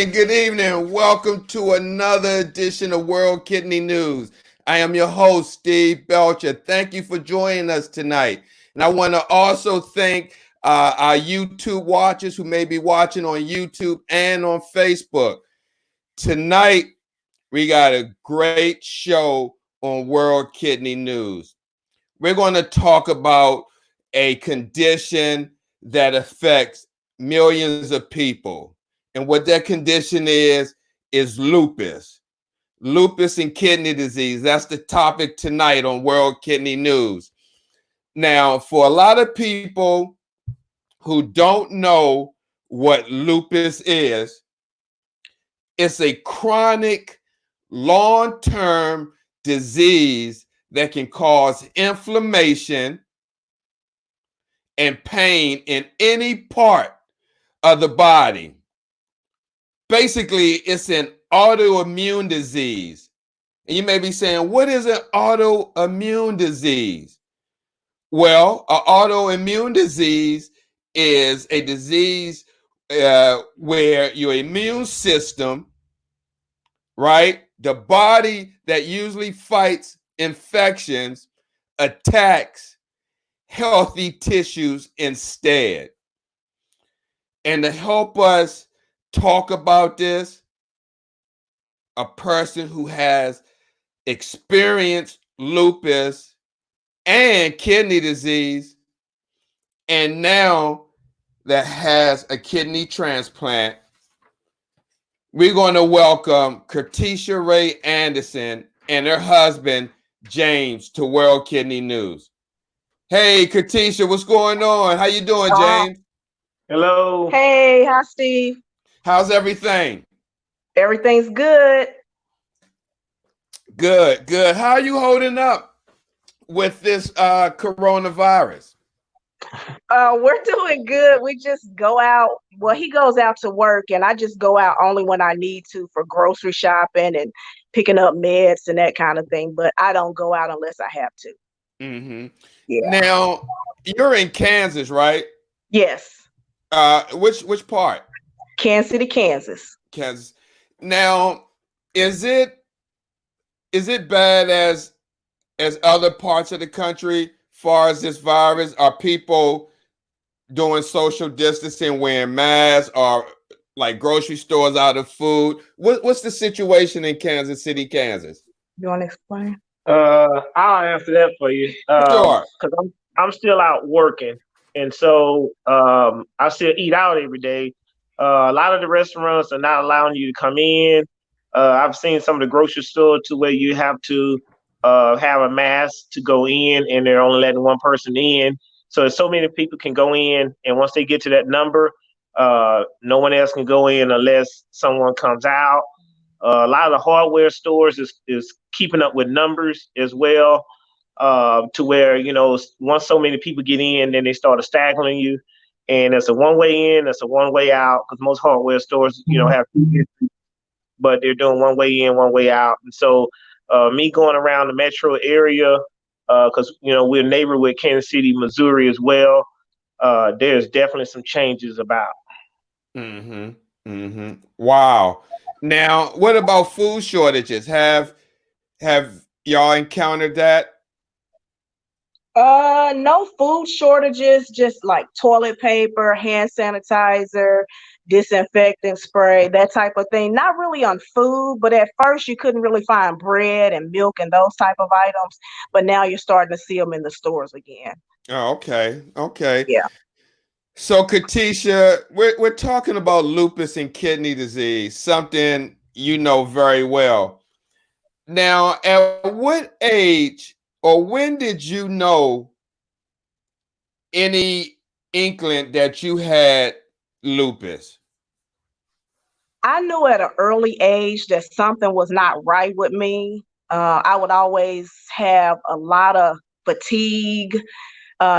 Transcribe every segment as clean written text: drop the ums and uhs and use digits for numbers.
good evening. Welcome to another edition of World Kidney News. I am your host, Steve Belcher. Thank you for joining us tonight. And I want to also thank our YouTube watchers who may be watching on YouTube and on Facebook. Tonight, we got a great show on World Kidney News. We're going to talk about a condition that affects millions of people. And what that condition is lupus. Lupus and kidney disease. That's the topic tonight on World Kidney News. Now, for a lot of people who don't know what lupus is, it's a chronic, long-term disease that can cause inflammation and pain in any part of the body. Basically, it's an autoimmune disease. And you may be saying, what is an autoimmune disease? Well, an autoimmune disease is a disease where your immune system, right, the body that usually fights infections, attacks healthy tissues instead. And to help us talk about this, a person who has experienced lupus and kidney disease, and now that has a kidney transplant, we're going to welcome Curtisha Ray-Anderson and her husband, James, to World Kidney News. Hey, Curtisha, what's going on? How you doing, James? Hello. Hey, hi, Steve. How's everything? Everything's good. Good. How are you holding up with this coronavirus? We're doing good. We just go out. Well, he goes out to work, and I just go out only when I need to for grocery shopping and picking up meds and that kind of thing. But I don't go out unless I have to. Mm-hmm. Yeah. Now, you're in Kansas, right? Yes. Which part? Kansas City, Kansas. Kansas. Now, is it bad as other parts of the country far as this virus? Are people doing social distancing, wearing masks, or like grocery stores out of food? What's the situation in Kansas City, Kansas? You want to explain? I'll answer that for you. Sure. Because I'm still out working, and so I still eat out every day. A lot of the restaurants are not allowing you to come in. I've seen some of the grocery stores to where you have to have a mask to go in, and they're only letting one person in. So many people can go in, and once they get to that number, no one else can go in unless someone comes out. A lot of the hardware stores is keeping up with numbers as well, to where, once so many people get in, then they start staggering you. And it's a one-way in, it's a one-way out, because most hardware stores, have two entries, but they're doing one way in, one way out. And so me going around the metro area, because, we're neighbor with Kansas City, Missouri as well, there's definitely some changes about. Mm-hmm. Mm-hmm. Wow. Now, what about food shortages? Have y'all encountered that? No food shortages, just like toilet paper, hand sanitizer, disinfectant spray, that type of thing. Not really on food, but at first you couldn't really find bread and milk and those type of items. But now you're starting to see them in the stores again. Oh, okay. Yeah. So, Curtisha, we're talking about lupus and kidney disease, something you know very well. Now, at what age or when did you know any inkling that you had lupus? I knew at an early age that something was not right with me. I would always have a lot of fatigue,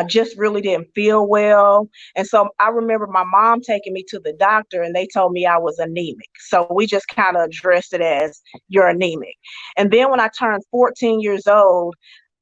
just really didn't feel well. And so I remember my mom taking me to the doctor and they told me I was anemic. So we just kind of addressed it as you're anemic. And then when I turned 14 years old,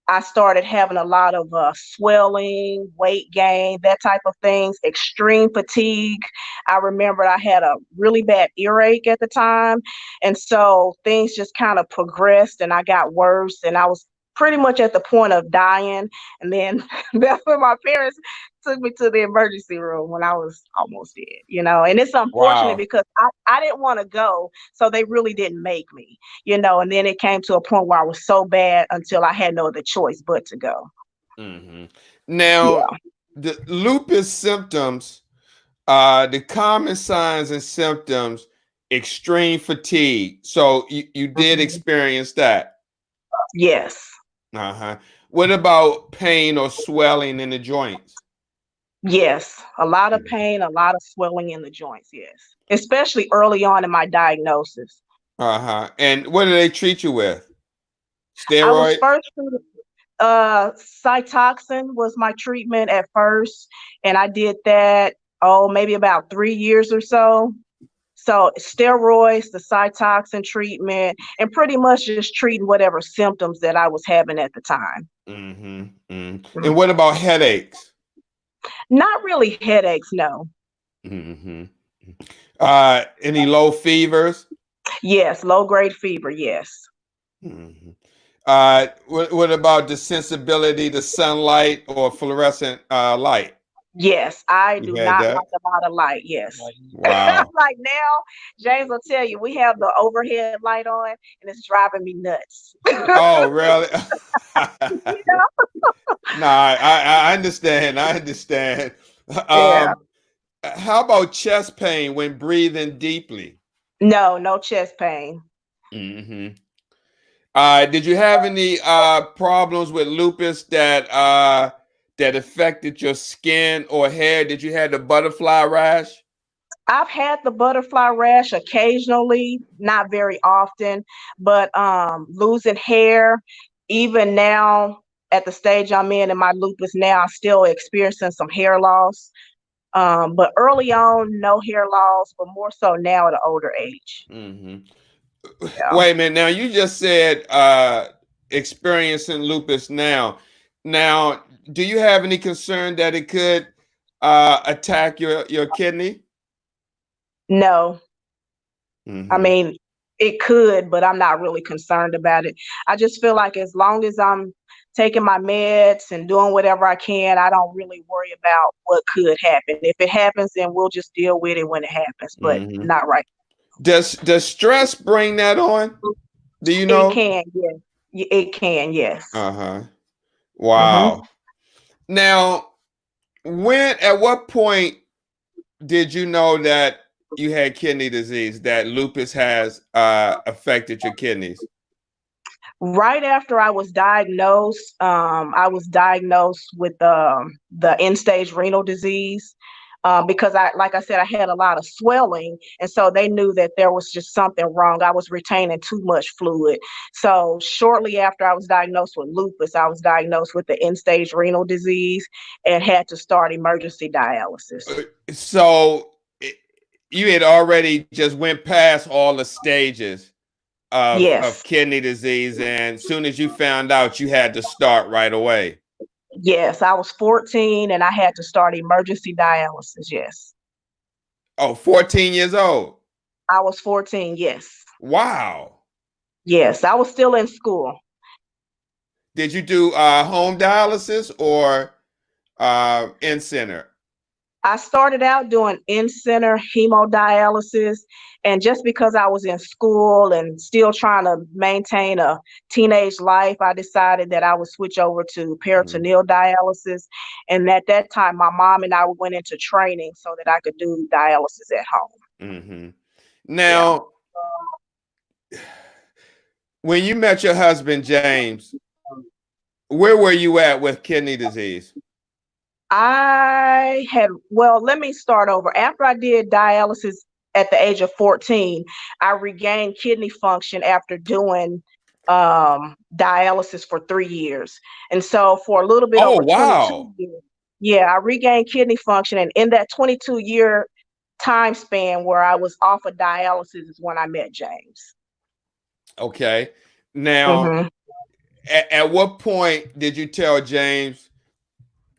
I started having a lot of swelling, weight gain, that type of things, extreme fatigue. I remember I had a really bad earache at the time. And so things just kind of progressed and I got worse. And I was pretty much at the point of dying. And then that's when my parents took me to the emergency room when I was almost dead, and it's unfortunate Wow. because I didn't want to go. So they really didn't make me, and then it came to a point where I was so bad until I had no other choice but to go. Hmm. Now, Yeah. the lupus symptoms, the common signs and symptoms, extreme fatigue. So you did Mhm. experience that. Yes. Uh-huh. What about pain or swelling in the joints? Yes. A lot of pain, a lot of swelling in the joints. Yes. Especially early on in my diagnosis. Uh-huh. And what do they treat you with? I was Steroid? first treated, Cytoxin was my treatment at first, and I did that, maybe about 3 years or so. So steroids, the Cytoxin treatment, and pretty much just treating whatever symptoms that I was having at the time. Mm-hmm. Mm. And Mhm. what about headaches? Not really headaches, no. Mm-hmm. Any low fevers? Yes, low grade fever, yes. Mm-hmm. What about the sensibility to sunlight or fluorescent light? Yes, I You do had not that? like a lot of light, yes. Wow. Like now, James will tell you, we have the overhead light on and it's driving me nuts. Oh, really? You know? No, I understand. I understand. Yeah. Um, how about chest pain when breathing deeply? No, no chest pain. Hmm. Did you have any problems with lupus that affected your skin or hair? Did you have the butterfly rash? I've had the butterfly rash occasionally, not very often, but losing hair, even now at the stage I'm in my lupus now, I'm still experiencing some hair loss. But early on, no hair loss, but more so now at an older age. Hmm. Yeah. Wait a minute. Now you just said experiencing lupus now. Now, do you have any concern that it could attack your kidney? No, I Hmm. mean, it could, but I'm not really concerned about it. I just feel like as long as I'm taking my meds and doing whatever I can, I don't really worry about what could happen. If it happens, then we'll just deal with it when it happens, but Hmm. not right. Does stress bring that on? Do you It know? can, yes. It can, yes. Uh-huh. Hmm. Wow. Now, at what point did you know that you had kidney disease, that lupus has affected your kidneys? Right after I was diagnosed with the end-stage renal disease because like I said, I had a lot of swelling, and so they knew that there was just something wrong. I was retaining too much fluid. So shortly after I was diagnosed with lupus, I was diagnosed with the end-stage renal disease and had to start emergency dialysis. So you had already just went past all the stages of Yes, kidney disease, and as soon as you found out, you had to start right away. yes, I was 14 and I had to start emergency dialysis. Yes, Oh, 14 years old. I was 14. Yes. Wow. Yes, I was still in school. Did you do home dialysis or in center? I started out doing in-center hemodialysis, and just because I was in school and still trying to maintain a teenage life, I decided that I would switch over to Mhm. peritoneal dialysis. And at that time, my mom and I went into training so that I could do dialysis at home. Hmm. Yeah. Now, when you met your husband, James, where were you at with kidney disease? Well, let me start over. After I did dialysis at the age of 14, I regained kidney function after doing dialysis for 3 years. And so for a little bit Oh, over 22 wow. years, yeah, I regained kidney function. And in that 22-year time span where I was off of dialysis is when I met James. Okay. Now, Hmm. at what point did you tell James,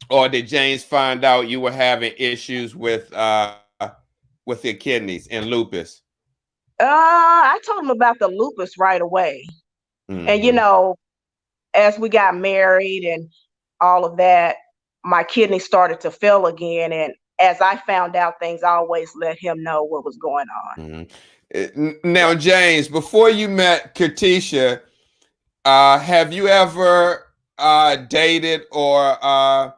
or did James find out you were having issues with your kidneys and lupus? I told him about the lupus right away. And, Mm-hmm. as we got married and all of that, my kidneys started to fail again. And as I found out things, I always let him know what was going on. Mm-hmm. Now, James, before you met Curtisha, have you ever dated or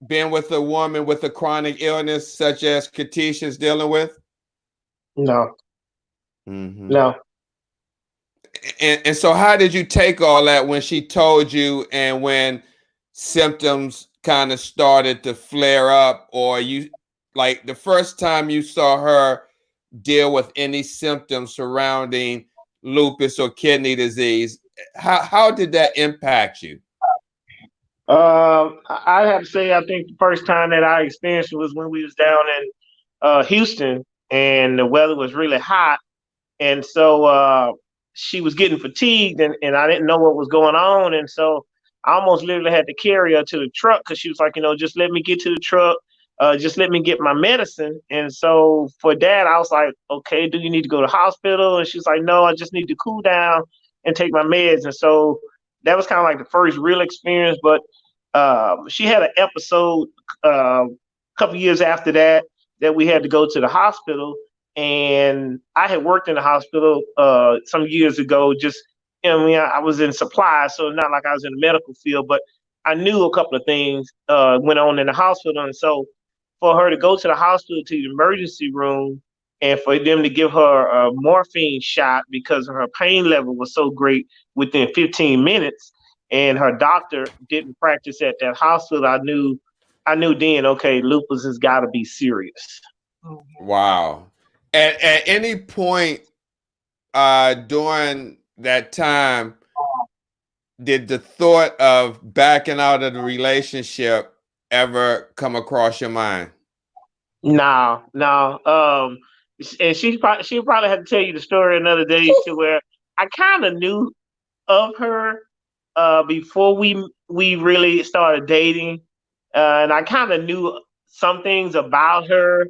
been with a woman with a chronic illness such as Curtisha's dealing with? No. Mm-hmm. No. And so how did you take all that when she told you, and when symptoms kind of started to flare up, or you, like the first time you saw her deal with any symptoms surrounding lupus or kidney disease, how did that impact you? I have to say, I think the first time that I experienced it was when we was down in Houston, and the weather was really hot, and so she was getting fatigued, and I didn't know what was going on, and so I almost literally had to carry her to the truck because she was like, just let me get to the truck, just let me get my medicine. And so for that, I was like, okay, do you need to go to the hospital? And she's like, no, I just need to cool down and take my meds. And so that was kind of like the first real experience. But she had an episode a couple years after that we had to go to the hospital. And I had worked in the hospital some years ago. Just, I was in supply, so not like I was in the medical field, but I knew a couple of things went on in the hospital. And so for her to go to the hospital, to the emergency room, and for them to give her a morphine shot because her pain level was so great within 15 minutes, and her doctor didn't practice at that hospital, I knew then, okay, lupus has got to be serious. Wow. At any point during that time, did the thought of backing out of the relationship ever come across your mind? No. And she'll probably have to tell you the story another day, to where I kind of knew of her before we really started dating, and I kind of knew some things about her,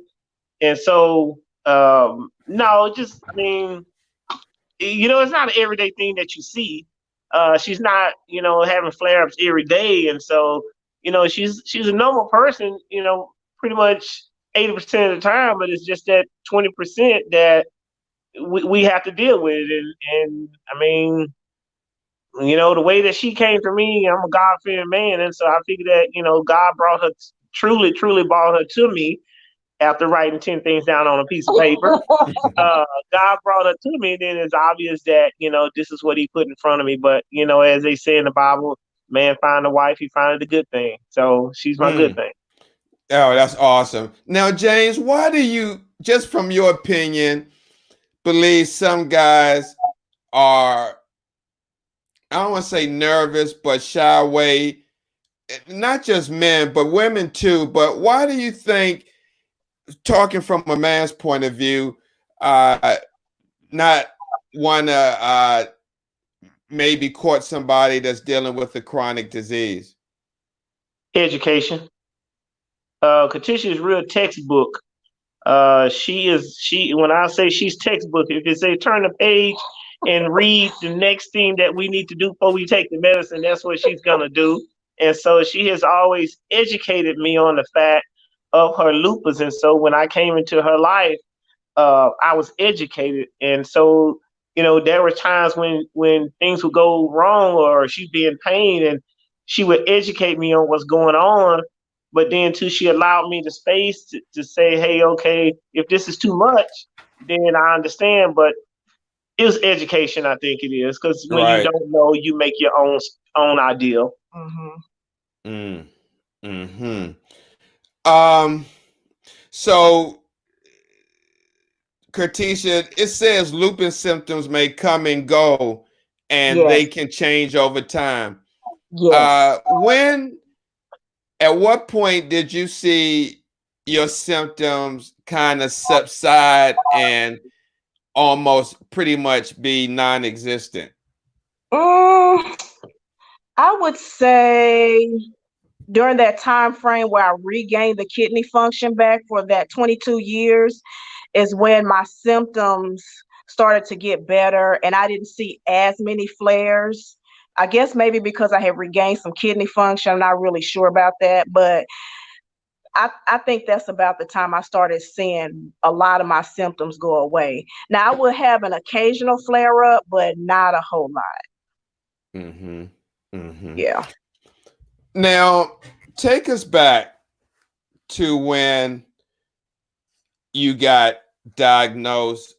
and so no, just, I mean, it's not an everyday thing that you see. She's not, having flare-ups every day, and so she's a normal person, pretty much 80% of the time, but it's just that 20% that we have to deal with. And I mean, the way that she came to me, I'm a God-fearing man, and so I figured that God brought her, truly brought her to me after writing 10 things down on a piece of paper. God brought her to me, then it's obvious that, this is what he put in front of me. But, as they say in the Bible, man find a wife, he found a good thing. So she's my good thing. Oh, that's awesome. Now, James, why do you, just from your opinion, believe some guys are, I don't want to say nervous, but shy away? Not just men, but women too. But why do you think, talking from a man's point of view, not want to maybe court somebody that's dealing with a chronic disease? Education. Curtisha is real textbook. When I say she's textbook, if it say turn the page and read the next thing that we need to do before we take the medicine, that's what she's gonna do. And so she has always educated me on the fact of her lupus. And so when I came into her life, I was educated. And so, there were times when things would go wrong, or she'd be in pain, and she would educate me on what's going on. But then too, she allowed me the space to say, hey, okay, if this is too much, then I understand. But it was education, I think it is, because when you don't know, you make your own ideal. So, Curtisha, it says lupus symptoms may come and go, and they can change over time. Yes. At what point did you see your symptoms kind of subside and almost pretty much be non-existent? I would say during that time frame where I regained the kidney function back for that 22 years is when my symptoms started to get better and I didn't see as many flares. I guess maybe because I had regained some kidney function. I'm not really sure about that, but I think that's about the time I started seeing a lot of my symptoms go away. Now I would have an occasional flare up, but not a whole lot. Mm-hmm. Mm-hmm. Yeah. Now, take us back to when you got diagnosed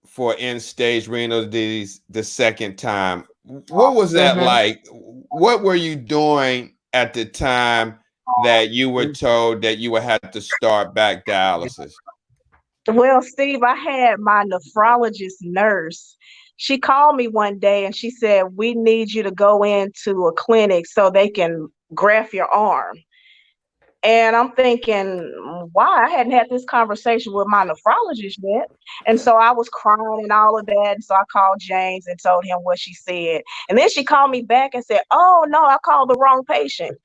for end-stage renal disease the second time. What was that like? What were you doing at the time that you were told that you would have to start back dialysis? Well, Steve, I had my nephrologist nurse. She called me one day and she said, "We need you to go into a clinic so they can graft your arm." And I'm thinking, why? I hadn't had this conversation with my nephrologist yet. And so I was crying and all of that. And so I called James and told him what she said. And then she called me back and said, "Oh, no, I called the wrong patient."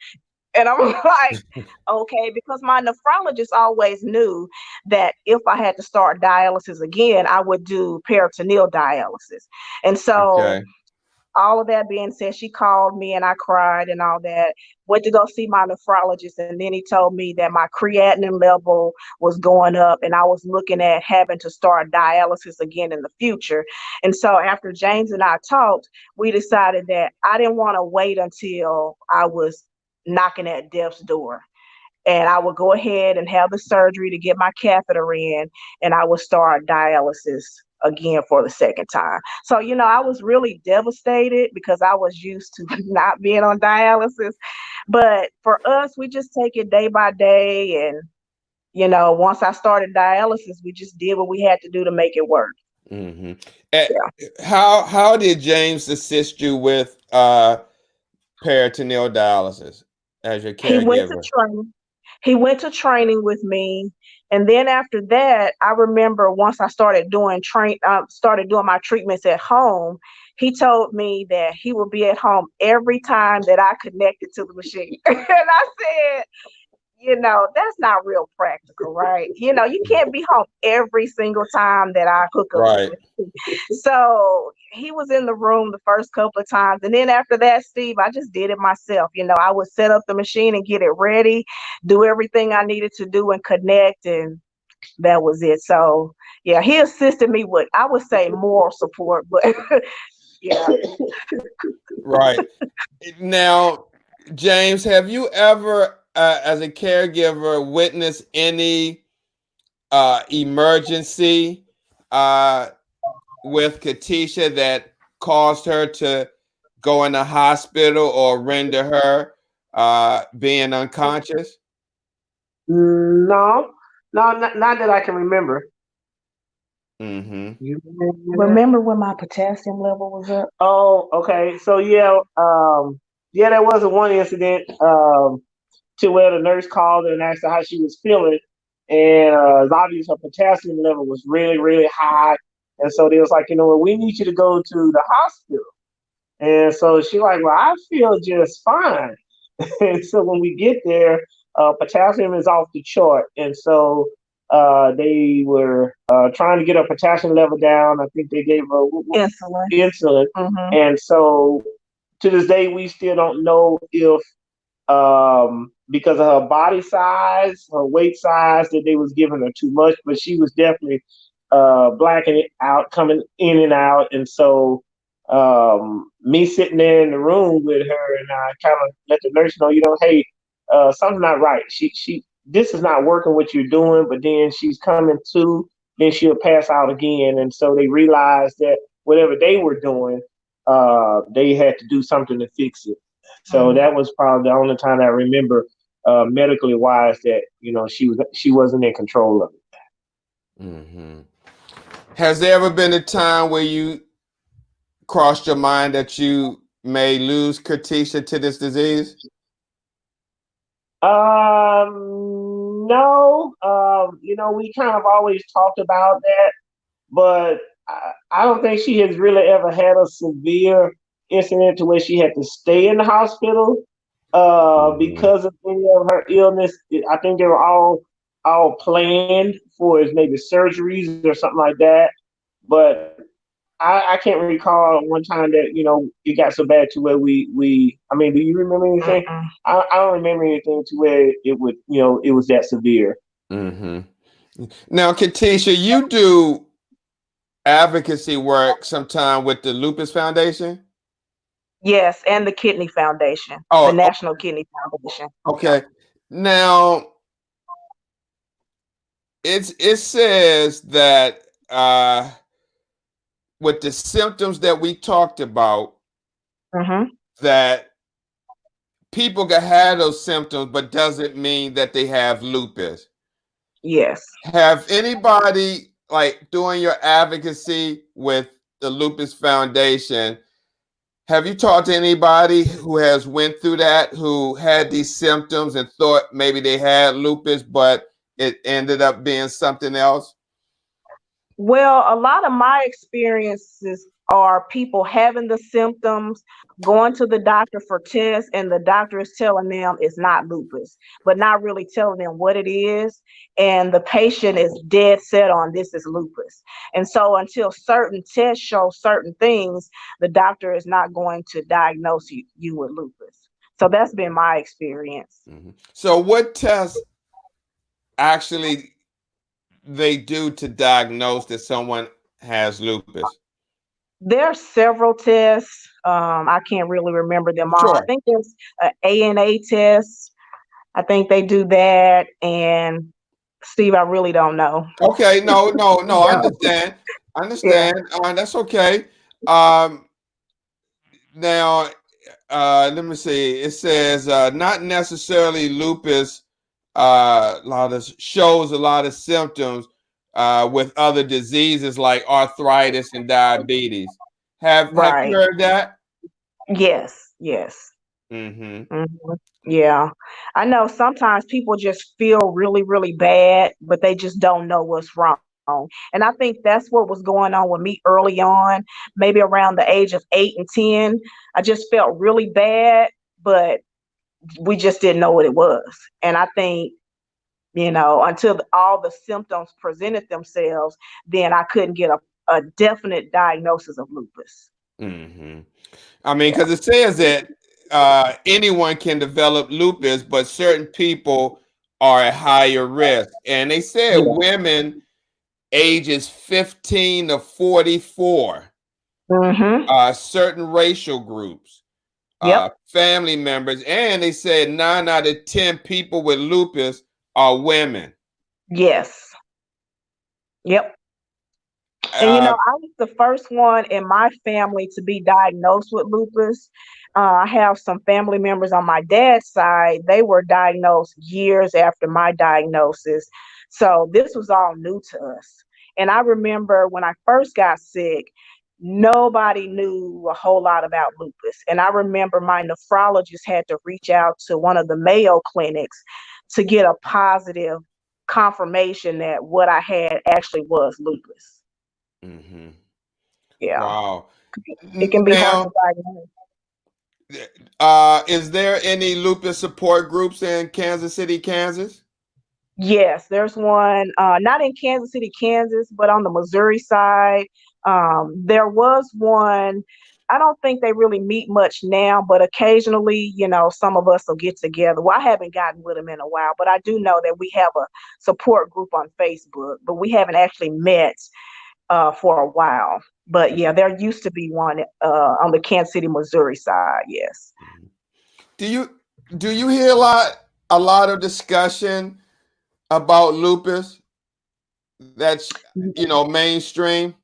And I'm like, okay, because my nephrologist always knew that if I had to start dialysis again, I would do peritoneal dialysis. And so Okay. all of that being said, she called me and I cried and all that. Went to go see my nephrologist, and then he told me that my creatinine level was going up and I was looking at having to start dialysis again in the future. And so after James and I talked, we decided that I didn't want to wait until I was knocking at death's door. And I would go ahead and have the surgery to get my catheter in, and I would start dialysis again for the second time. So, I was really devastated because I was used to not being on dialysis. But for us, we just take it day by day. And, once I started dialysis, we just did what we had to do to make it work. Mm-hmm. Yeah. How did James assist you with peritoneal dialysis as your He went to caregiver? training. He went to training with me, and then after that, I remember once I started doing my treatments at home. He told me that he would be at home every time that I connected to the machine, and I said, that's not real practical, right? You can't be home every single time that I hook up to Right. the machine. So he was in the room the first couple of times. And then after that, Steve, I just did it myself. I would set up the machine and get it ready, do everything I needed to do and connect. And that was it. So yeah, he assisted me with, I would say, moral support, but yeah. Right. Now, James, have you ever, as a caregiver, witnessed any emergency with Curtisha that caused her to go in the hospital or render her being unconscious? No, no, not that I can remember. Mm-hmm. You Remember when my potassium level was up? Oh, okay. So yeah, there was a one incident to where the nurse called and asked her how she was feeling, and it's obvious her potassium level was really, really high, and so they was like, well, we need you to go to the hospital, and so she like, well, I feel just fine, and so when we get there, potassium is off the chart, and so they were trying to get her potassium level down. I think they gave her insulin, and so to this day we still don't know if because of her body size, her weight size, that they was giving her too much, but she was definitely blacking it out, coming in and out, and so me sitting there in the room with her, and I kind of let the nurse know, hey, something's not right. She this is not working what you're doing, but then she's coming to, then she'll pass out again, and so they realized that whatever they were doing, they had to do something to fix it. So that was probably the only time I remember medically wise that she wasn't in control of it. Mm-hmm. Has there ever been a time where you crossed your mind that you may lose Curtisha to this disease? No. We kind of always talked about that, but I don't think she has really ever had a severe incident to where she had to stay in the hospital because of any of her illness. I think they were all planned for as maybe surgeries or something like that. But I can't recall one time that it got so bad to where we. I mean, do you remember anything? Mm-mm. I don't remember anything to where it would it was that severe. Mm-hmm. Now, Curtisha, you do advocacy work sometime with the Lupus Foundation? Yes, and the Kidney Foundation, the Oh, National Kidney Foundation. okay. Now, it says that with the symptoms that we talked about, Mm-hmm. that people can have those symptoms, but doesn't mean that they have lupus. Yes. Have anybody like doing your advocacy with the Lupus Foundation? Have you talked to anybody who has went through that, who had these symptoms and thought maybe they had lupus, but it ended up being something else? Well, a lot of my experiences are people having the symptoms, going to the doctor for tests, and the doctor is telling them it's not lupus, but not really telling them what it is. And the patient is dead set on this is lupus. And so until certain tests show certain things, the doctor is not going to diagnose you with lupus. So that's been my experience. Mm-hmm. So what tests actually they do to diagnose that someone has lupus? There are several tests. I can't really remember them all. I Sure. think there's an ANA test. I think they do that. And Steve, I really don't know. Okay. No. I understand. Yeah. That's okay. Um, Now, let me see. It says not necessarily lupus. A lot of shows a lot of symptoms with other diseases like arthritis and diabetes. Have you Right. heard that? Yes. Yes. Mm-hmm. Mhm. Yeah. I know sometimes people just feel really, really bad, but they just don't know what's wrong. And I think that's what was going on with me early on, maybe around the age of 8 and 10. I just felt really bad, but we just didn't know what it was. And I think, until all the symptoms presented themselves, then I couldn't get a definite diagnosis of lupus. Mm-hmm. I mean, Yeah. because it says that anyone can develop lupus, but certain people are at higher risk. And they said Yeah. women ages 15 to 44, Mm-hmm. certain racial groups, Yep. family members, and they said 9 out of 10 people with lupus are women. Yes. Yep. And Uh, I was the first one in my family to be diagnosed with lupus. I have some family members on my dad's side. They were diagnosed years after my diagnosis. So this was all new to us. And I remember when I first got sick, nobody knew a whole lot about lupus. And I remember my nephrologist had to reach out to one of the Mayo clinics to get a positive confirmation that what I had actually was lupus. mhm. Yeah, Wow. it can be hard to Now, diagnose. is there any lupus support groups in Kansas City, Kansas? Yes, there's one, not in Kansas City, Kansas, but on the Missouri side. There was one. I don't think they really meet much now, but occasionally, some of us will get together. Well, I haven't gotten with them in a while, but I do know that we have a support group on Facebook, but we haven't actually met for a while. But yeah, there used to be one on the Kansas City, Missouri side. Yes. Do you hear a lot of discussion about lupus that's mainstream?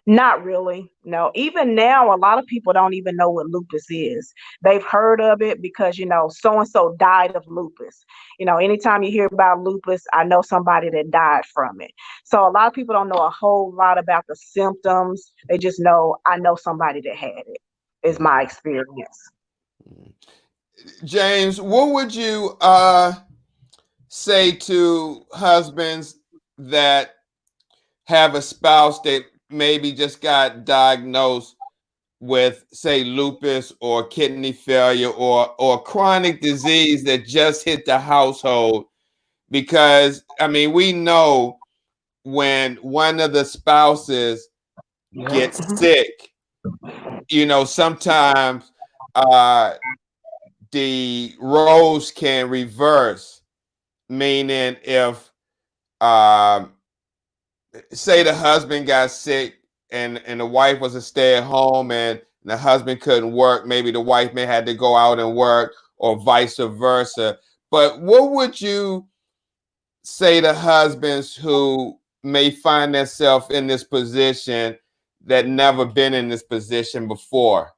Not really. No. Even now, a lot of people don't even know what lupus is. They've heard of it because, so and so died of lupus. Anytime you hear about lupus, I know somebody that died from it. So a lot of people don't know a whole lot about the symptoms. They just know, I know somebody that had it, is my Mhm. experience. James, what would you say to husbands that have a spouse that maybe just got diagnosed with, say, lupus or kidney failure or chronic disease that just hit the household? Because I mean, we know when one of the spouses gets sick, you know, sometimes the roles can reverse, meaning if say the husband got sick and the wife was a stay-at-home and the husband couldn't work, maybe the wife may have to go out and work or vice versa. But what would you say to husbands who may find themselves in this position that never been in this position before?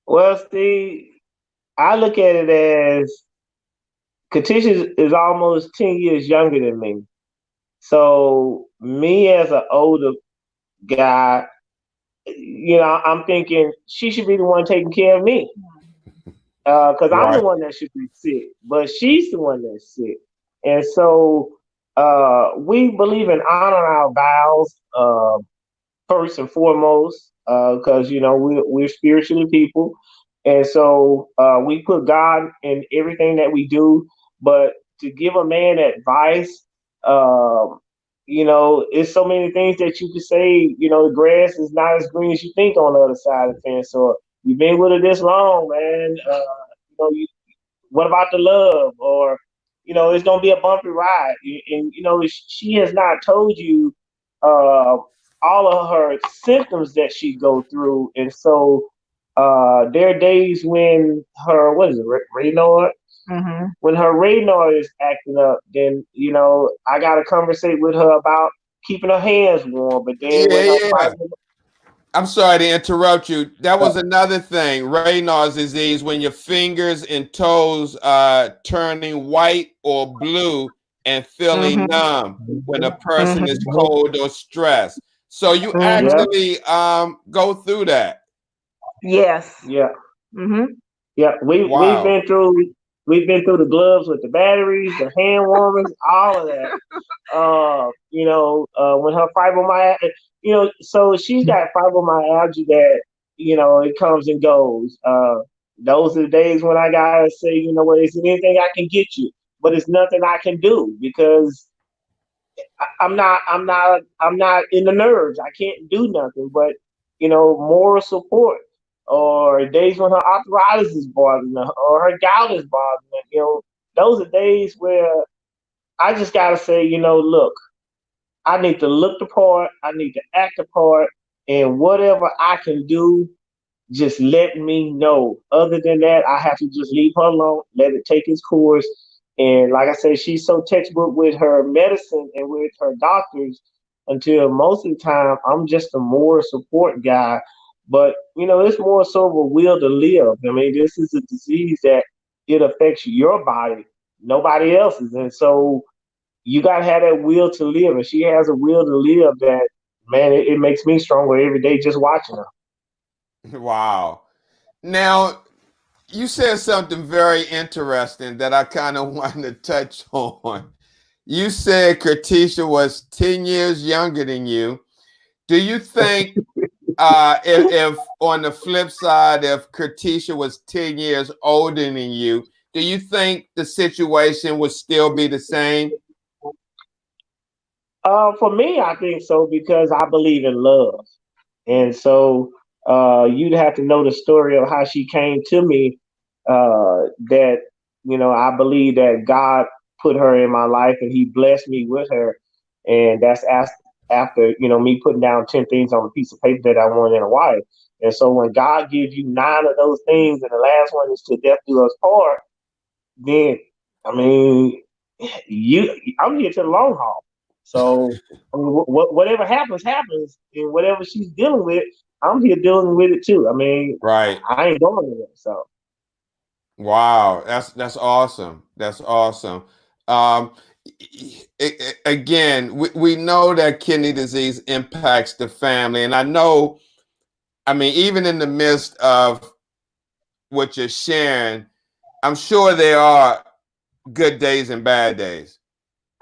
Well, Steve, I look at it as Curtisha is almost 10 years younger than me. So me as an older guy, you know, I'm thinking she should be the one taking care of me. Because I'm the Right. one that should be sick, but she's the one that's sick. And so we believe in honoring our vows first and foremost, because you know we're spiritually people, and so we put God in everything that we do. But to give a man advice, you know, it's so many things that you could say. You know, the grass is not as green as you think on the other side of the fence. Or you've been with her this long, man. You know, what about the love? Or you know, it's gonna be a bumpy ride, and you know, she has not told you all of her symptoms that she go through, and so there are days when her what is it, Raynaud? When her Raynaud is acting up, then you know I got to conversate with her about keeping her hands warm. But then when her Yeah. I'm sorry to interrupt you. That was another thing, Raynaud's disease, when your fingers and toes are turning white or blue and feeling numb when a person is cold or stressed. So you yeah, actually go through that. Yes. yeah, Mm-hmm. yeah, Wow. we've been through the gloves with the batteries, the hand warmers, all of that. You know, when her fibromyalgia, you know, so she's got fibromyalgia that, you know, it comes and goes. Those are the days when I gotta say, you know what, is there anything I can get you? But it's nothing I can do because I'm not in the nerves. I can't do nothing. But you know, moral support, or days when her arthritis is bothering her, or her gout is bothering her. You know, those are days where I just gotta say, you know, look, I need to look the part, I need to act the part, and whatever I can do, just let me know. Other than that, I have to just leave her alone, let it take its course. And like I said, she's so textbook with her medicine and with her doctors until most of the time I'm just a more support guy. But you know, it's more so of a will to live. I mean, this is a disease that it affects your body, nobody else's. And so you gotta have that will to live. And she has a will to live that man, it makes me stronger every day just watching her. Wow. Now, you said something very interesting that I kind of wanted to touch on. You said Curtisha was 10 years younger than you. Do you think if on the flip side, if Curtisha was 10 years older than you, do you think the situation would still be the same? For me, I think so because I believe in love, and so you'd have to know the story of how she came to me. That you know, I believe that God put her in my life, and He blessed me with her, and that's after you know me putting down 10 things on a piece of paper that I wanted in a wife. And so when God gives you nine of those things, and the last one is to death do us part, then I mean, I'm here to the long haul. So I mean, whatever happens, happens, and whatever she's dealing with, I'm here dealing with it too. I mean, Right. I ain't going anywhere. So Wow, that's awesome. That's awesome. Um, Again, we know that kidney disease impacts the family, and I know, I mean, even in the midst of what you're sharing, I'm sure there are good days and bad days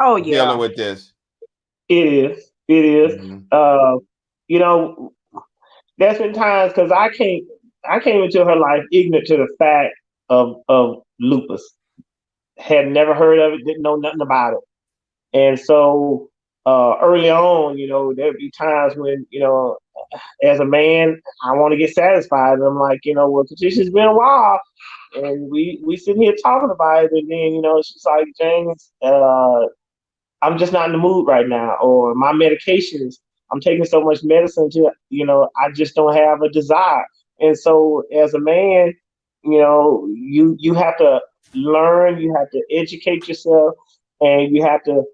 Oh dealing yeah. with this. it is. It is. Mhm. You know, there's been times because I came into her life ignorant to the fact of lupus. Had never heard of it, didn't know nothing about it. And so early on, there'd be times when, as a man, I want to get satisfied. And I'm like, well, Curtisha's been a while, and we sitting here talking about it, and then, she's like, James, I'm just not in the mood right now, or my medications, I'm taking so much medicine to, I just don't have a desire. And so as a man, you have to learn, you have to educate yourself, and you have to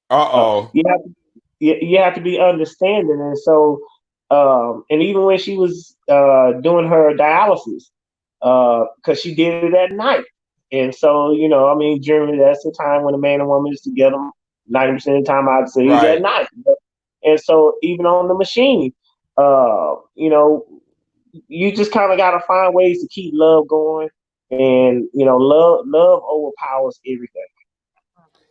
Uh-oh. you have to be understanding. And so and even when she was doing her dialysis, because she did it at night. And so, I mean, generally that's the time when a man and woman is together. 90% of the time I'd say is at Right. night. And so even on the machine, you just kind of got to find ways to keep love going. And, love overpowers everything.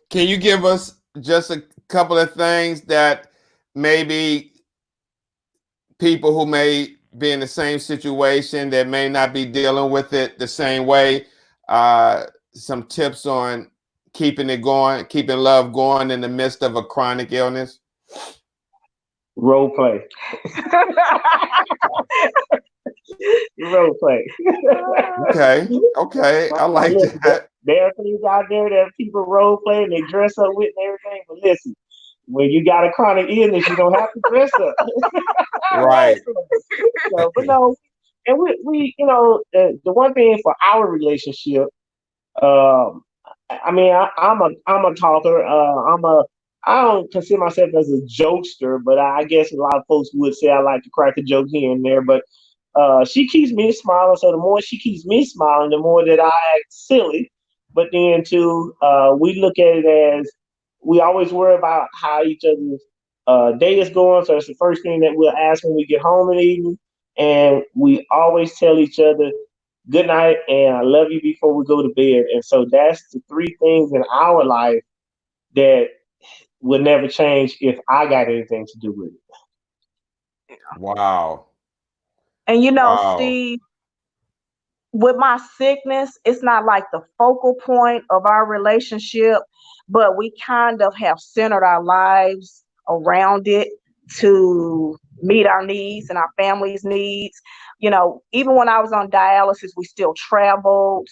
Can you give us just a couple of things that maybe people who may be in the same situation that may not be dealing with it the same way, some tips on keeping it going, keeping love going in the midst of a chronic illness? Role play. Role play. Okay. I like listen, that. there are things out there that people role play and they dress up with and everything. But listen, when you got a chronic illness, you don't have to dress up. Right. So, but no, and we the one thing for our relationship, I mean, I'm a talker. I don't consider myself as a jokester, but I guess a lot of folks would say I like to crack a joke here and there. But she keeps me smiling, so the more she keeps me smiling, the more that I act silly. But then too, we look at it as we always worry about how each other's day is going. So it's the first thing that we'll ask when we get home in the evening, and we always tell each other good night and I love you before we go to bed. And so that's the three things in our life that will never change if I got anything to do with it. Wow. And Wow. Steve, with my sickness, it's not like the focal point of our relationship, but we kind of have centered our lives around it to meet our needs and our family's needs. Even when I was on dialysis, we still traveled.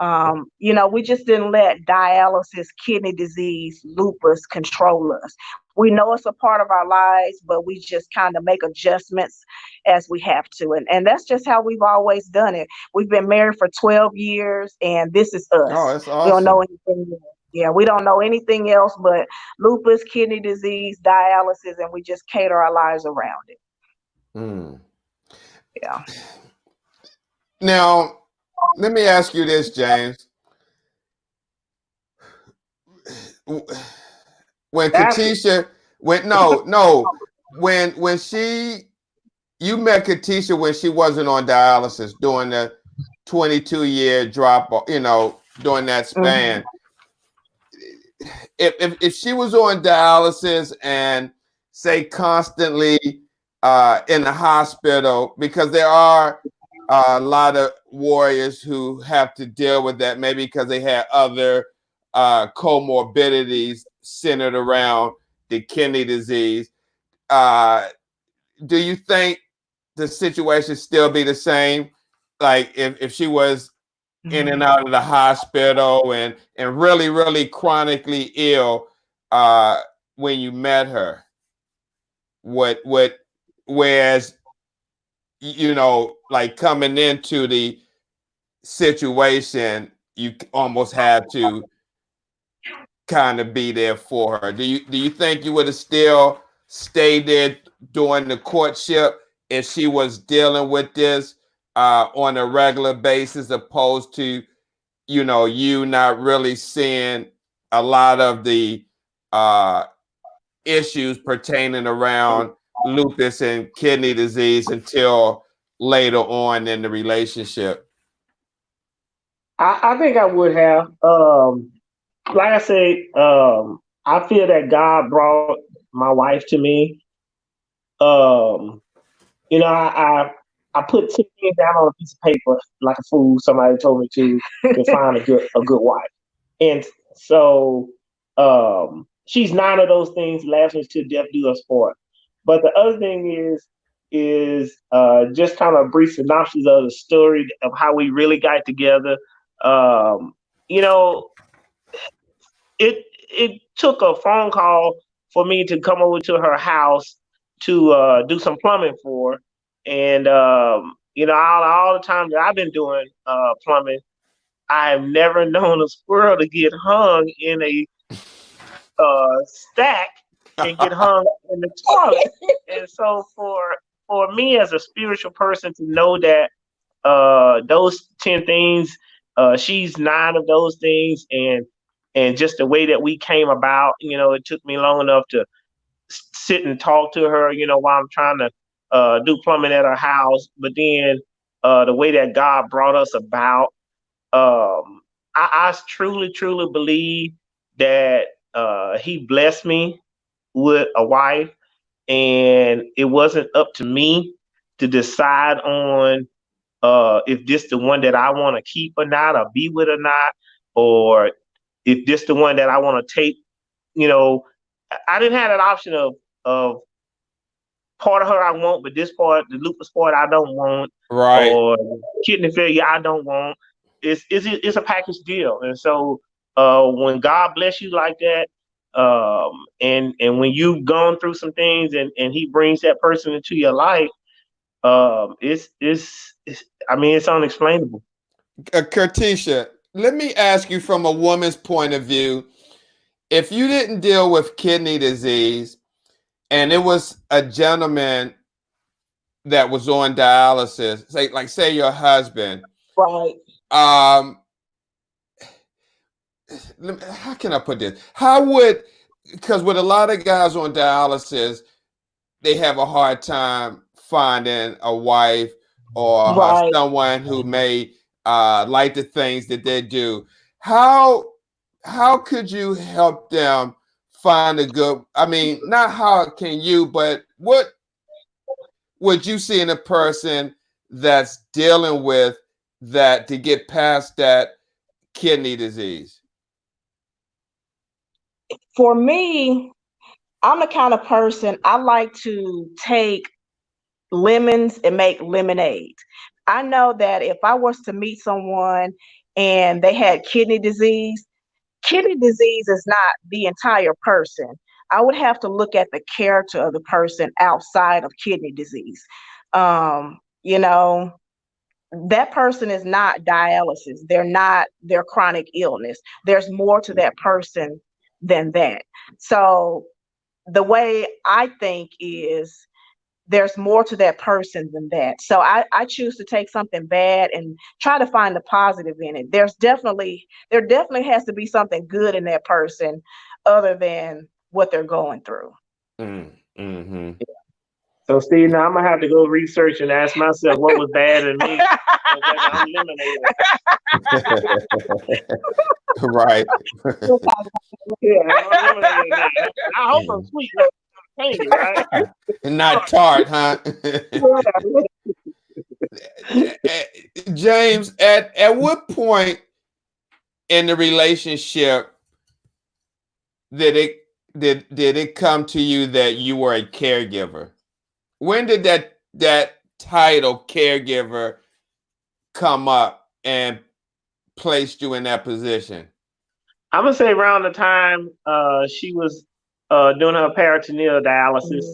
We just didn't let dialysis, kidney disease, lupus control us. We know it's a part of our lives, but we just kind of make adjustments as we have to. And that's just how we've always done it. We've been married for 12 years, and this is Oh, us. that's We don't know awesome. anything else. Yeah, we don't know anything else but lupus, kidney disease, dialysis, and we just cater our lives around it. Mm. Yeah. Now, let me ask you this, James. When That's Curtisha, when you met Curtisha when she wasn't on dialysis during the 22-year drop, during that Mm-hmm. span. If she was on dialysis and say constantly in the hospital, because there are a lot of warriors who have to deal with that, maybe because they had other comorbidities centered around the kidney disease. Do you think the situation still be the same? Like if she was in and out of the hospital and really, really chronically ill when you met her, whereas like coming into the situation, you almost had to kind of be there for her. Do you think you would have still stayed there during the courtship if she was dealing with this on a regular basis, opposed to you not really seeing a lot of the issues pertaining around lupus and kidney disease until later on in the relationship? I think I would have. Like I said, I feel that God brought my wife to me, you know, I put 10 things down on a piece of paper like a fool. Somebody told me to find a good wife, and so she's 9 of those things. Last one's to death do us part. But the other thing is just kind of a brief synopsis of the story of how we really got together. You know, it took a phone call for me to come over to her house to do some plumbing for her. And you know, all the time that I've been doing plumbing, I've never known a squirrel to get hung in a stack and get hung in the toilet. And so for me as a spiritual person to know that those 10 things, she's 9 of those things, and just the way that we came about, you know, it took me long enough to sit and talk to her, you know, while I'm trying to do plumbing at her house. But then the way that God brought us about, I truly, truly believe that He blessed me with a wife, and it wasn't up to me to decide on if this the one that I want to keep or not, or be with or not, or if this the one that I want to take. You know, I didn't have that option of part of her I want, but this part, the lupus part, I don't want, Right. or kidney failure, I don't want. It's a package deal, and so when God bless you like that, and when you've gone through some things, and He brings that person into your life, it's I mean, it's unexplainable. Curtisha, let me ask you from a woman's point of view. If you didn't deal with kidney disease and it was a gentleman that was on dialysis, say your husband, Right. how can I put this? Because with a lot of guys on dialysis, they have a hard time finding a wife or Right. someone who may like the things that they do. How could you help them find a good? I mean, not how can you, but what would you see in a person that's dealing with that to get past that kidney disease? For me, I'm the kind of person, I like to take lemons and make lemonade. I know that if I was to meet someone and they had kidney disease is not the entire person. I would have to look at the character of the person outside of kidney disease. You know, that person is not dialysis. They're not their chronic illness. There's more to that person than that. So the way I think is there's more to that person than that. So I choose to take something bad and try to find the positive in it. There definitely has to be something good in that person other than what they're going through. Mm-hmm. So, Steve, now I'm gonna have to go research and ask myself what was bad in me. I'm eliminated. Right. Yeah, I'm eliminated now. I hope I'm sweet, not tangy, right? And not tart, huh? James, at what point in the relationship did it come to you that you were a caregiver? When did that title caregiver come up and placed you in that position? I'm gonna say around the time she was doing her peritoneal dialysis.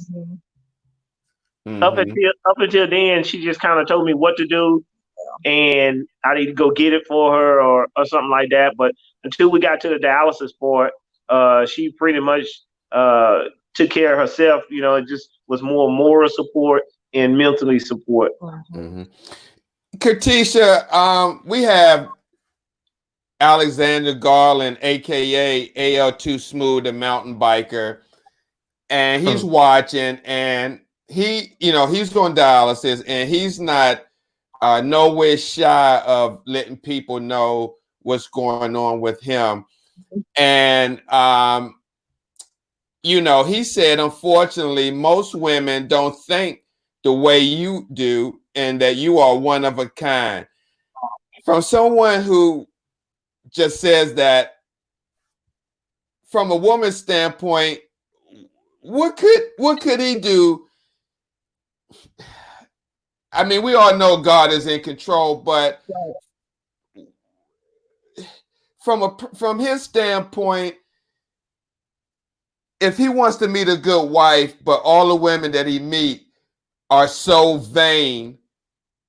Mm-hmm. Up until then, she just kind of told me what to do, and I need to go get it for her or something like that. But until we got to the dialysis part, she pretty much took care of herself. You know, it just was more moral support and mentally support. Mm-hmm. Curtisha, we have Alexander Garland, aka AL2 Smooth, the mountain biker, and he's watching, and he's on dialysis, and he's not nowhere shy of letting people know what's going on with him. And he said, unfortunately, most women don't think the way you do and that you are one of a kind. From someone who just says that, from a woman's standpoint, what could he do? I mean, we all know God is in control, but from his standpoint, if he wants to meet a good wife, but all the women that he meet are so vain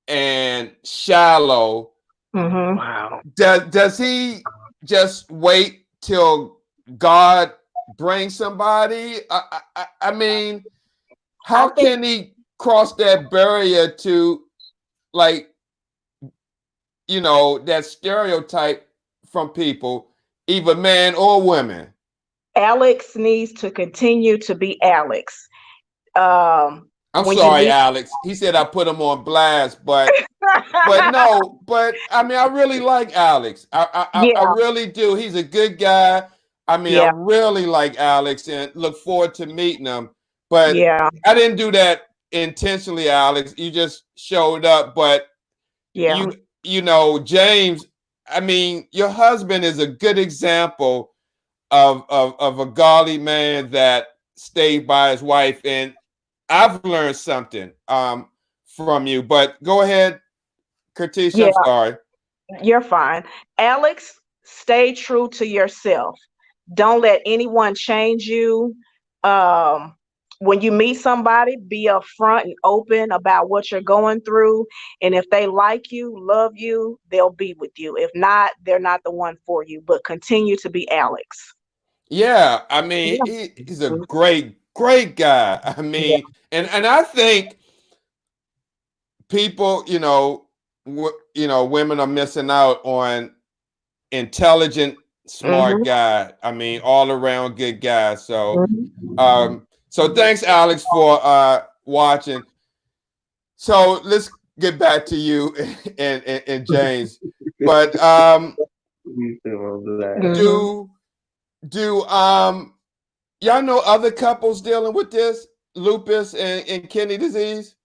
and shallow, Wow. does he just wait till God brings somebody? I mean, how can he cross that barrier to, like, that stereotype from people, either man or women? Alex needs to continue to be Alex. I'm sorry, Alex. He said I put him on blast, but but I mean, I really like Alex. I really do. He's a good guy. I mean, I really like Alex and look forward to meeting him. But I didn't do that intentionally, Alex. You just showed up. But James, I mean, your husband is a good example of a godly man that stayed by his wife, and I've learned something from you. But go ahead, Curtisha. I'm sorry. You're fine. Alex, stay true to yourself. Don't let anyone change you. When you meet somebody, be upfront and open about what you're going through. And if they like you, love you, they'll be with you. If not, they're not the one for you. But continue to be Alex. Yeah, I mean, he's a great guy. I mean, and I think people, women are missing out on intelligent, smart guy. I mean, all around good guy. So, so thanks, Alex, for watching. So let's get back to you and James. But do y'all know other couples dealing with this lupus and kidney disease?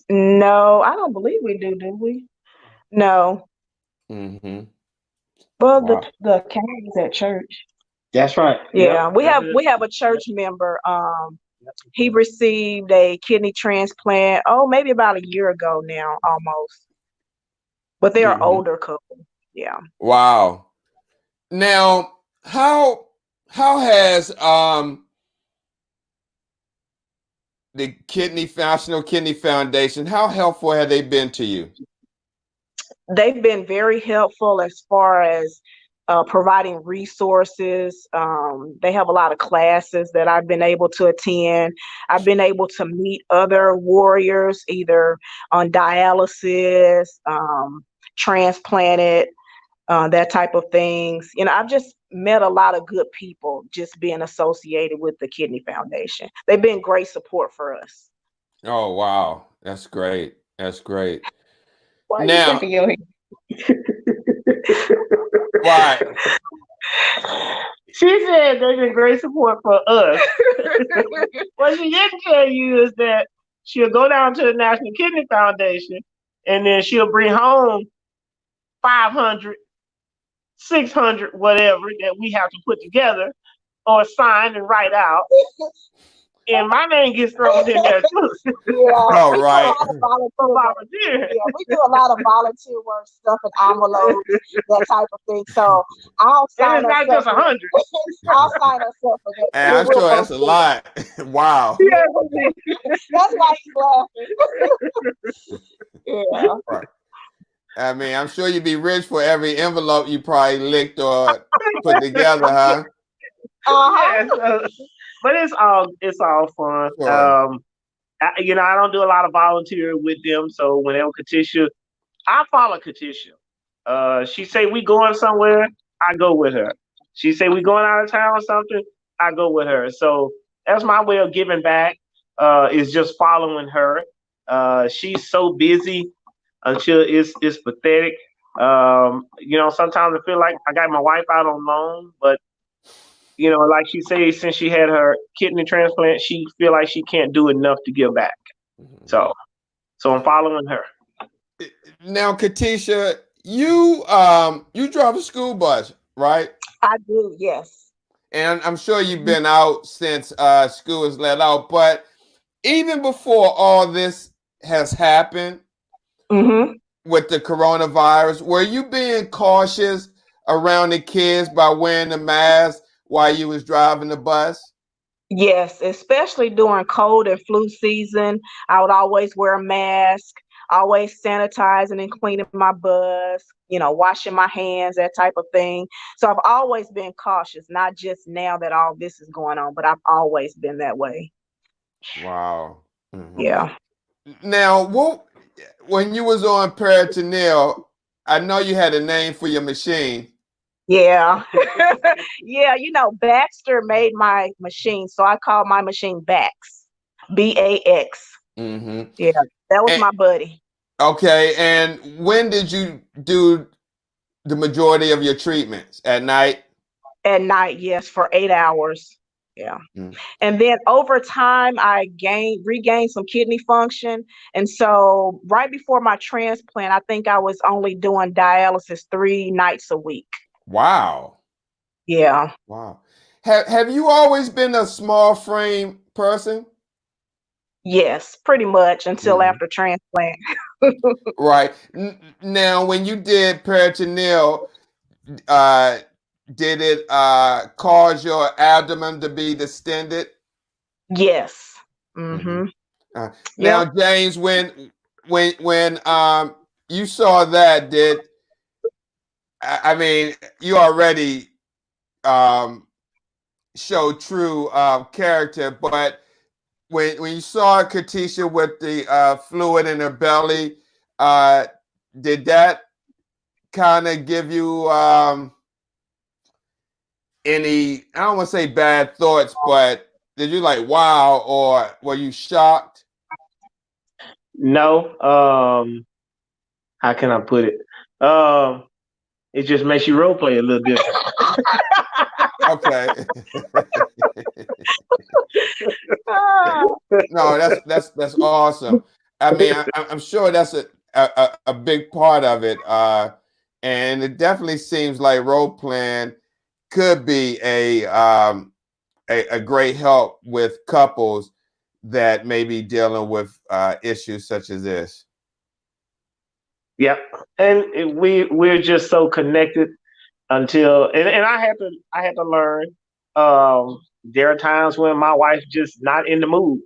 No, I don't believe we do we? No. Mm-hmm. Well, the county's at church. That's right. Yeah, we have a church member. He received a kidney transplant, maybe about a year ago now, almost. But they're an older couple. Yeah. Wow. Now, how has the National Kidney Foundation, how helpful have they been to you? They've been very helpful as far as providing resources. They have a lot of classes that I've been able to attend. I've been able to meet other warriors, either on dialysis, transplanted, that type of things. I've just met a lot of good people just being associated with the Kidney Foundation. They've been great support for us. Oh, wow. That's great. That's great. Why now, why? She said they've been great support for us. What she didn't tell you is that she'll go down to the National Kidney Foundation and then she'll bring home 500, 600, whatever that we have to put together or sign and write out. And my name gets thrown in there too. All right. Volunteer. Yeah, we do a lot of volunteer work, stuff in envelopes, that type of thing. So I'll sign us up. It's not just 100. I'll sign us up for that. And I'm sure that's a lot. Wow. Yeah, that's why he's laughing. Yeah. Right. I mean, I'm sure you'd be rich for every envelope you probably licked or put together, huh? Yeah, but it's all fun. Sure. I don't do a lot of volunteering with them. So whenever Curtisha, I follow Curtisha. She say we going somewhere, I go with her. She say we going out of town or something, I go with her. So that's my way of giving back. Is just following her. She's so busy until it's pathetic. Sometimes I feel like I got my wife out on loan, but like she says, since she had her kidney transplant, she feel like she can't do enough to give back. So I'm following her. Now, Curtisha, you drive a school bus, right? I do, yes. And I'm sure you've been out since school is let out. But even before all this has happened Mm-hmm. with the coronavirus, were you being cautious around the kids by wearing the mask while you was driving the bus? Yes, especially during cold and flu season, I would always wear a mask, always sanitizing and cleaning my bus, washing my hands, that type of thing. So I've always been cautious, not just now that all this is going on, but I've always been that way. Wow. Mhm. Yeah. Now, when you was on peritoneal, I know you had a name for your machine. Yeah. Yeah, Baxter made my machine, so I called my machine Bax. BAX. Mm-hmm. Yeah, that was And, my buddy. okay, and when did you do the majority of your treatments? At night? At night, yes, for 8 hours. Yeah. Mm. And then over time, I regained some kidney function. And so right before my transplant, I think I was only doing dialysis 3 nights a week. Wow. Yeah. Wow. Have you always been a small frame person? Yes, pretty much until Mhm. after transplant. Right. Now, when you did peritoneal, uh, did it cause your abdomen to be distended? Yes. Mhm. Mm-hmm. Now, Yep. James, when you saw that, I mean, you already um, show true character, but when you saw Curtisha with the fluid in her belly, uh, did that kind of give you any, I don't want to say bad thoughts, but did you like, wow, or were you shocked? No, how can I put it? It just makes you role play a little different. Okay. Ah, No, that's awesome. I mean, I'm sure that's a big part of it, and it definitely seems like role playing could be a great help with couples that may be dealing with issues such as this. Yep, and we're just so connected until and I had to learn. There are times when my wife's just not in the mood,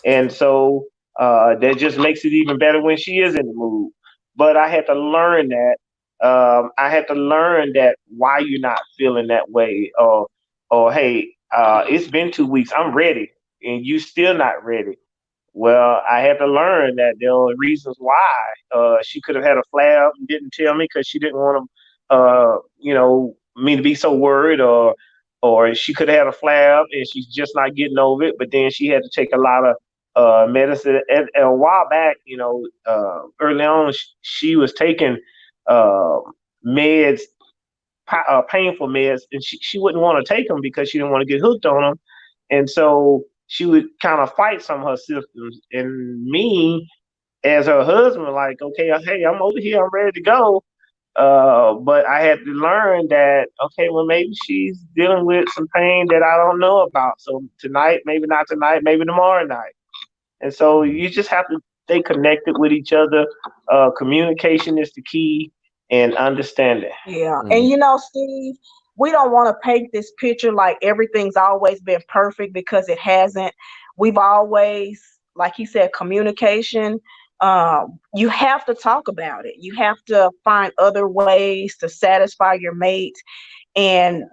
and so that just makes it even better when she is in the mood. But I had to learn that. I had to learn that why you're not feeling that way, or hey, it's been 2 weeks, I'm ready, and you still not ready. Well, I had to learn that there were reasons why. She could have had a flab and didn't tell me because she didn't want to, me to be so worried, or she could have had a flab and she's just not getting over it. But then she had to take a lot of medicine. And a while back, early on, she was taking uh, meds, painful meds, and she wouldn't want to take them because she didn't want to get hooked on them, and so she would kind of fight some of her symptoms. And me, as her husband, like, okay, hey, I'm over here, I'm ready to go. But I had to learn that, okay, well, maybe she's dealing with some pain that I don't know about. So tonight, maybe not tonight, maybe tomorrow night. And so you just have to stay connected with each other. Communication is the key, and understanding. yeah. And Mhm. Steve, we don't want to paint this picture like everything's always been perfect because it hasn't. We've always, like he said, communication. You have to talk about it. You have to find other ways to satisfy your mate. And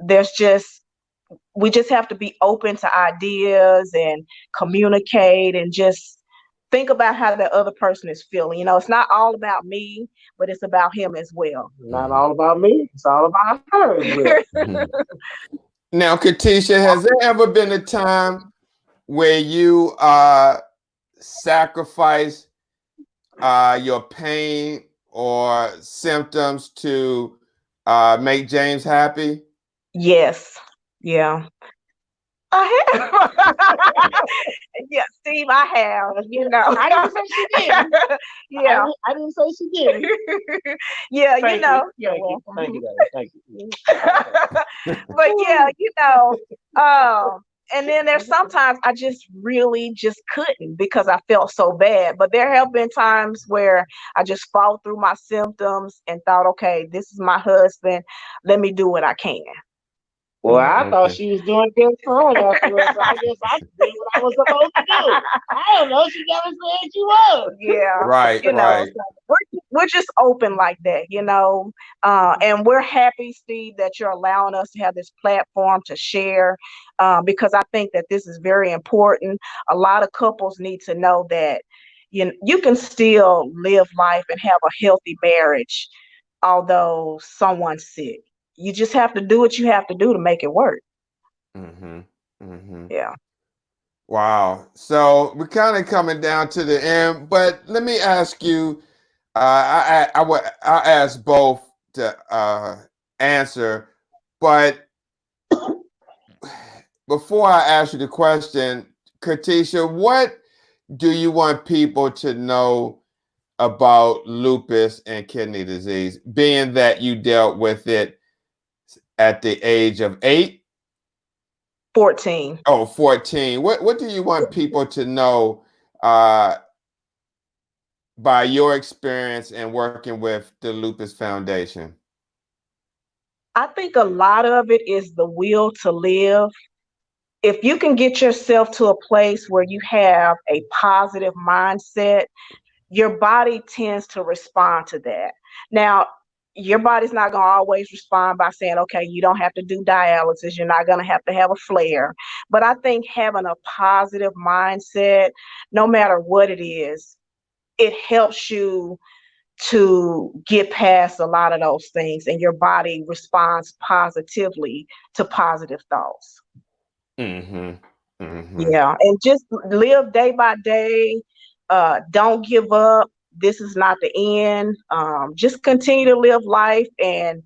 we just have to be open to ideas and communicate and just think about how the other person is feeling. It's not all about me, but it's about him as well. Not all about me, it's all about her as well. Mhm. Now, Katisha, has there ever been a time where you sacrifice your pain or symptoms to make James happy? Yes. Yeah. I have. Yeah, Steve, I have, I didn't say she didn't. Yeah. I didn't say she didn't. Yeah, Thank you. Thank you, guys. Thank you. But yeah, and then there's sometimes I just really just couldn't because I felt so bad. But there have been times where I just fought through my symptoms and thought, okay, this is my husband. Let me do what I can. Well, I thought she was doing good for her afterwards, so I guess I did what I was supposed to do. I don't know. She never said she was. Yeah. Right, right. So we're just open like that, and we're happy, Steve, that you're allowing us to have this platform to share, because I think that this is very important. A lot of couples need to know that you can still live life and have a healthy marriage, although someone's sick. You just have to do what you have to do to make it work. Mm-hmm. Mm-hmm. Yeah. Wow. So we're kind of coming down to the end, but let me ask you. I ask both to answer, but before I ask you the question, Curtisha, what do you want people to know about lupus and kidney disease, being that you dealt with it at the age of 8? 14. Oh, 14. What do you want people to know by your experience and working with the Lupus Foundation? I think a lot of it is the will to live. If you can get yourself to a place where you have a positive mindset, your body tends to respond to that. Now, your body's not going to always respond by saying, okay, you don't have to do dialysis. You're not going to have a flare. But I think having a positive mindset, no matter what it is, it helps you to get past a lot of those things, and your body responds positively to positive thoughts. Mm-hmm. Mm-hmm. Yeah, and just live day by day. Don't give up. This is not the end. Just continue to live life. And,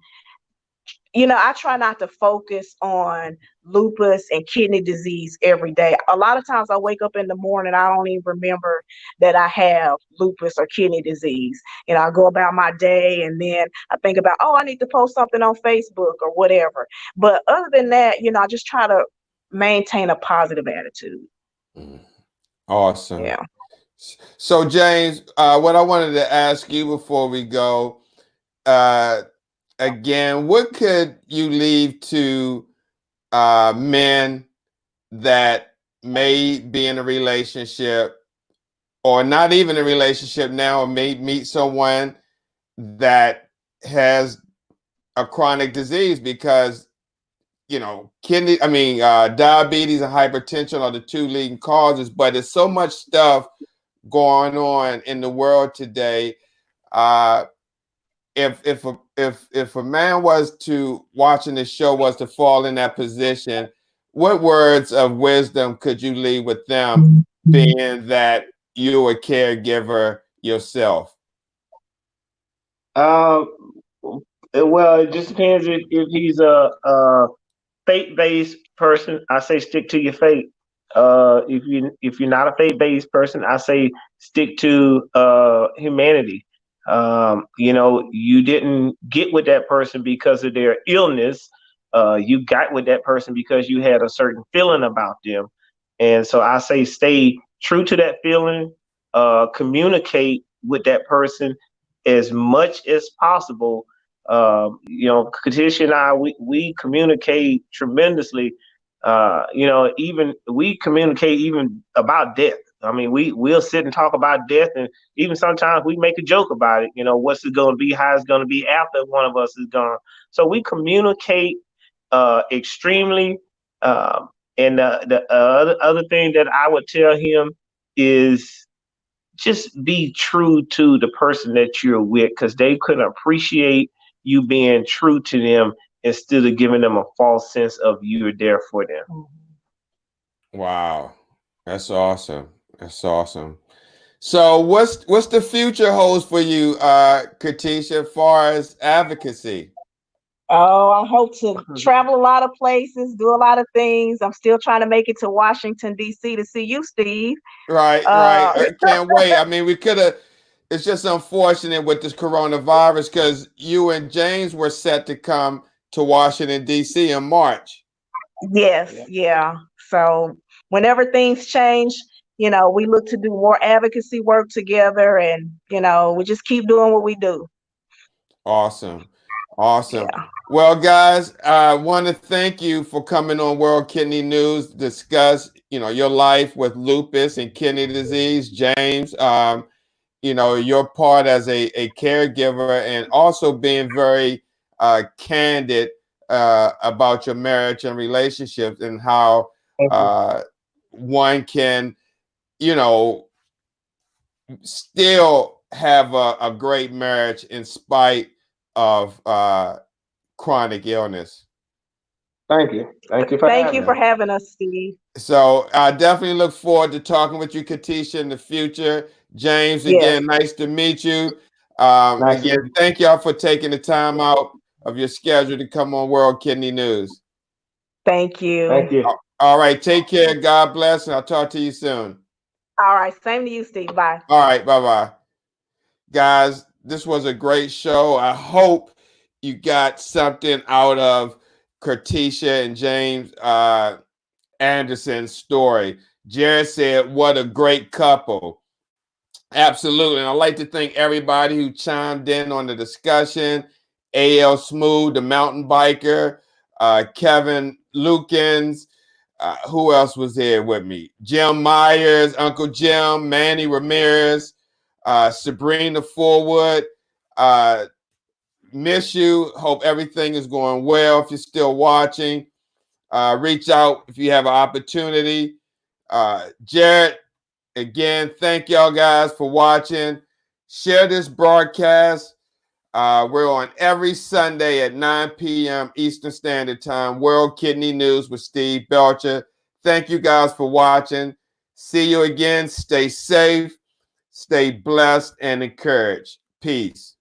I try not to focus on lupus and kidney disease every day. A lot of times I wake up in the morning, I don't even remember that I have lupus or kidney disease. I go about my day and then I think about, oh, I need to post something on Facebook or whatever. But other than that, I just try to maintain a positive attitude. Awesome. Yeah. So, James, what I wanted to ask you before we go, again, what could you leave to men that may be in a relationship or not even a relationship now, or may meet someone that has a chronic disease? Because diabetes and hypertension are the two leading causes, but there's so much stuff going on in the world today. If a man was to watching this show was to fall in that position, what words of wisdom could you leave with them, being that you're a caregiver yourself? Well, it just depends if he's a faith-based person. I say stick to your faith. If you're not a faith-based person, I say stick to humanity. You didn't get with that person because of their illness. You got with that person because you had a certain feeling about them, and so I say stay true to that feeling. Communicate with that person as much as possible. Curtisha and I, we communicate tremendously. Even we communicate even about death. I mean, we'll sit and talk about death, and even sometimes we make a joke about it. What's it going to be? How it's going to be after one of us is gone. So we communicate extremely. And the other thing that I would tell him is just be true to the person that you're with, because they couldn't appreciate you being true to them instead of giving them a false sense of you're there for them. Wow, that's awesome. That's awesome. So what's the future holds for you, Curtisha, as far as advocacy? Oh, I hope to travel a lot of places, do a lot of things. I'm still trying to make it to Washington, D.C. to see you, Steve. Right, right. Uh, I can't wait. I mean, we could have. It's just unfortunate with this coronavirus because you and James were set to come to Washington D.C. in March. yes, yeah. So whenever things change, we look to do more advocacy work together, and we just keep doing what we do. Awesome, awesome. Yeah. Well, guys, I want to thank you for coming on World Kidney News, discuss your life with lupus and kidney disease, James. Your part as a caregiver, and also being very candid about your marriage and relationships, and how one can, still have a great marriage in spite of chronic illness. Thank you. Thank you for having us, Steve. So I definitely look forward to talking with you, Curtisha, in the future. James, again, nice to meet you. Again, thank y'all for taking the time out of your schedule to come on World Kidney News. Thank you. Thank you. All right, take care. God bless, and I'll talk to you soon. All right, same to you, Steve. Bye. All right, bye-bye. Guys, this was a great show. I hope you got something out of Curtisha and James Anderson's story. Jared said, what a great couple. Absolutely. And I'd like to thank everybody who chimed in on the discussion. A.L. Smooth, the mountain biker, Kevin Lukens, who else was there with me? Jim Myers, Uncle Jim, Manny Ramirez, Sabrina Forward. Miss you. Hope everything is going well. If you're still watching, reach out if you have an opportunity. Jared, again, thank y'all guys for watching. Share this broadcast. We're on every Sunday at 9 p.m. Eastern Standard Time. World Kidney News with Steve Belcher. Thank you guys for watching. See you again. Stay safe, stay blessed, and encouraged. Peace.